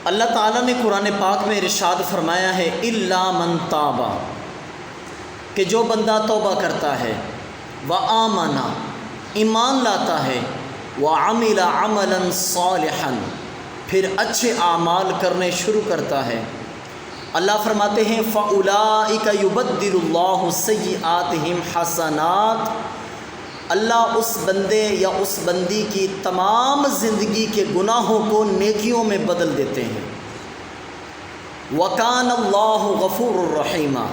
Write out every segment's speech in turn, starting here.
اللہ تعالیٰ نے قرآن پاک میں ارشاد فرمایا ہے الا من تابا، کہ جو بندہ توبہ کرتا ہے، وآمن، ایمان لاتا ہے، وعمل عملا صالحا، پھر اچھے اعمال کرنے شروع کرتا ہے، اللہ فرماتے ہیں فَأُولَئِكَ يُبَدِّلُ اللَّهُ سَيِّئَاتِهِمْ حَسَنَاتٍ، اللہ اس بندے یا اس بندی کی تمام زندگی کے گناہوں کو نیکیوں میں بدل دیتے ہیں۔ وَكَانَ اللَّهُ غَفُورٌ رَحِيمًا،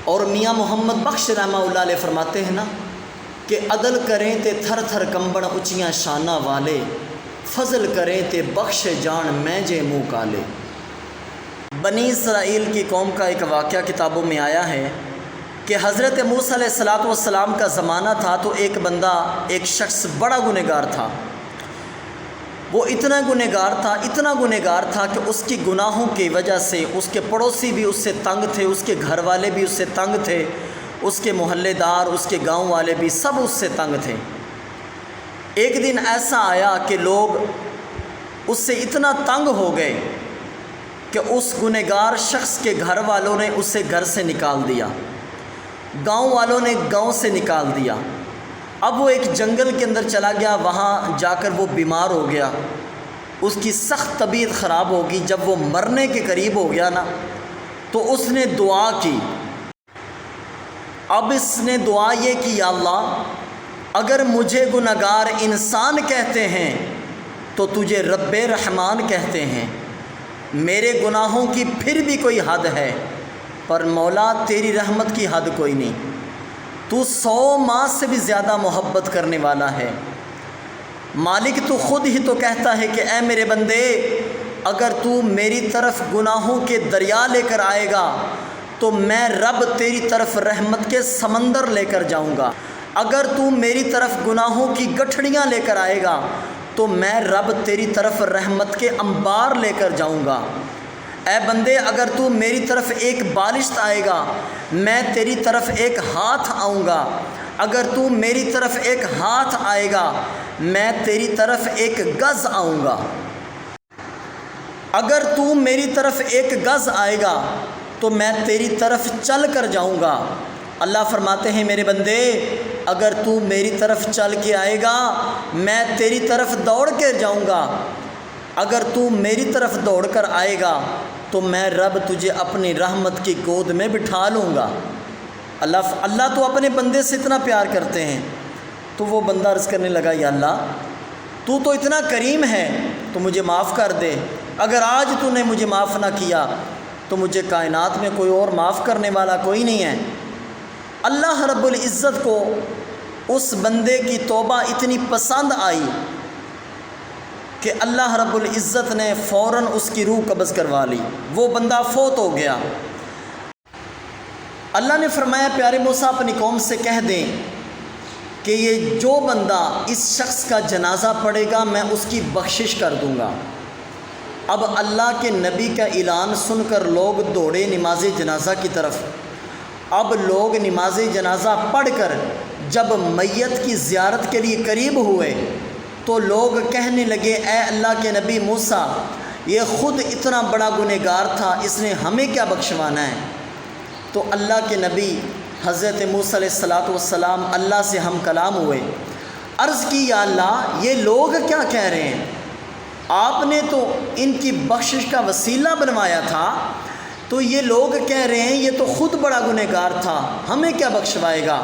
اور میاں محمد بخش رحمہ اللہ علیہ فرماتے ہیں نا کہ عدل کریں تے تھر تھر کمبڑ اچیاں شانہ والے، فضل کریں تے بخش جان میں جے منہ کالے۔ بنی اسرائیل کی قوم کا ایک واقعہ کتابوں میں آیا ہے کہ حضرت موسیٰ علیہ السلام کا زمانہ تھا، تو ایک بندہ، ایک شخص بڑا گنہگار تھا۔ وہ اتنا گنہگار تھا کہ اس کی گناہوں کی وجہ سے اس کے پڑوسی بھی اس سے تنگ تھے، اس کے گھر والے بھی اس سے تنگ تھے، اس کے محلے دار، اس کے گاؤں والے بھی سب اس سے تنگ تھے۔ ایک دن ایسا آیا کہ لوگ اس سے اتنا تنگ ہو گئے کہ اس گنہگار شخص کے گھر والوں نے اسے گھر سے نکال دیا، گاؤں والوں نے گاؤں سے نکال دیا۔ اب وہ ایک جنگل کے اندر چلا گیا، وہاں جا کر وہ بیمار ہو گیا، اس کی سخت طبیعت خراب ہوگی۔ جب وہ مرنے کے قریب ہو گیا نا، تو اس نے دعا کی۔ اب اس نے دعا یہ کی، یا اللہ اگر مجھے گنہگار انسان کہتے ہیں تو تجھے رب رحمان کہتے ہیں، میرے گناہوں کی پھر بھی کوئی حد ہے، پر مولا تیری رحمت کی حد کوئی نہیں، تو 100 ماہ سے بھی زیادہ محبت کرنے والا ہے۔ مالک تو خود ہی تو کہتا ہے کہ اے میرے بندے، اگر تو میری طرف گناہوں کے دریا لے کر آئے گا تو میں رب تیری طرف رحمت کے سمندر لے کر جاؤں گا، اگر تو میری طرف گناہوں کی گٹھڑیاں لے کر آئے گا تو میں رب تیری طرف رحمت کے انبار لے کر جاؤں گا۔ اے بندے، اگر تو میری طرف ایک بالشت آئے گا میں تیری طرف ایک ہاتھ آؤں گا، اگر تو میری طرف ایک ہاتھ آئے گا میں تیری طرف ایک گز آؤں گا، اگر تو میری طرف ایک گز آئے گا تو میں تیری طرف چل کر جاؤں گا۔ اللہ فرماتے ہیں میرے بندے، اگر تو میری طرف چل کے آئے گا میں تیری طرف دوڑ کے جاؤں گا، اگر تو میری طرف دوڑ کر آئے گا تو میں رب تجھے اپنی رحمت کی گود میں بٹھا لوں گا۔ اللہ تو اپنے بندے سے اتنا پیار کرتے ہیں۔ تو وہ بندہ عرض کرنے لگا، یا اللہ تو اتنا کریم ہے تو مجھے معاف کر دے، اگر آج تو نے مجھے معاف نہ کیا تو مجھے کائنات میں کوئی اور معاف کرنے والا کوئی نہیں ہے۔ اللہ رب العزت کو اس بندے کی توبہ اتنی پسند آئی کہ اللہ رب العزت نے فوراً اس کی روح قبض کروا لی، وہ بندہ فوت ہو گیا۔ اللہ نے فرمایا پیارے موسیٰ اپنی قوم سے کہہ دیں کہ یہ جو بندہ اس شخص کا جنازہ پڑھے گا میں اس کی بخشش کر دوں گا۔ اب اللہ کے نبی کا اعلان سن کر لوگ دوڑے نماز جنازہ کی طرف۔ اب لوگ نماز جنازہ پڑھ کر جب میت کی زیارت کے لیے قریب ہوئے تو لوگ کہنے لگے، اے اللہ کے نبی موسیٰ، یہ خود اتنا بڑا گنہگار تھا، اس نے ہمیں کیا بخشوانا ہے؟ تو اللہ کے نبی حضرت موسیٰ علیہ السلام اللہ سے ہم کلام ہوئے، عرض کی، یا اللہ یہ لوگ کیا کہہ رہے ہیں؟ آپ نے تو ان کی بخشش کا وسیلہ بنوایا تھا، تو یہ لوگ کہہ رہے ہیں یہ تو خود بڑا گنہگار تھا، ہمیں کیا بخشوائے گا؟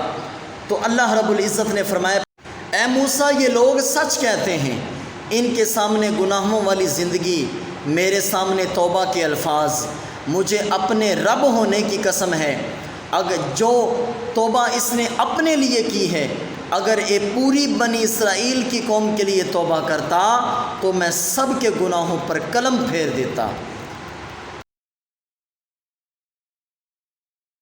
تو اللہ رب العزت نے فرمایا، اے موسیٰ یہ لوگ سچ کہتے ہیں، ان کے سامنے گناہوں والی زندگی، میرے سامنے توبہ کے الفاظ، مجھے اپنے رب ہونے کی قسم ہے، اگر جو توبہ اس نے اپنے لیے کی ہے، اگر یہ پوری بنی اسرائیل کی قوم کے لیے توبہ کرتا تو میں سب کے گناہوں پر قلم پھیر دیتا۔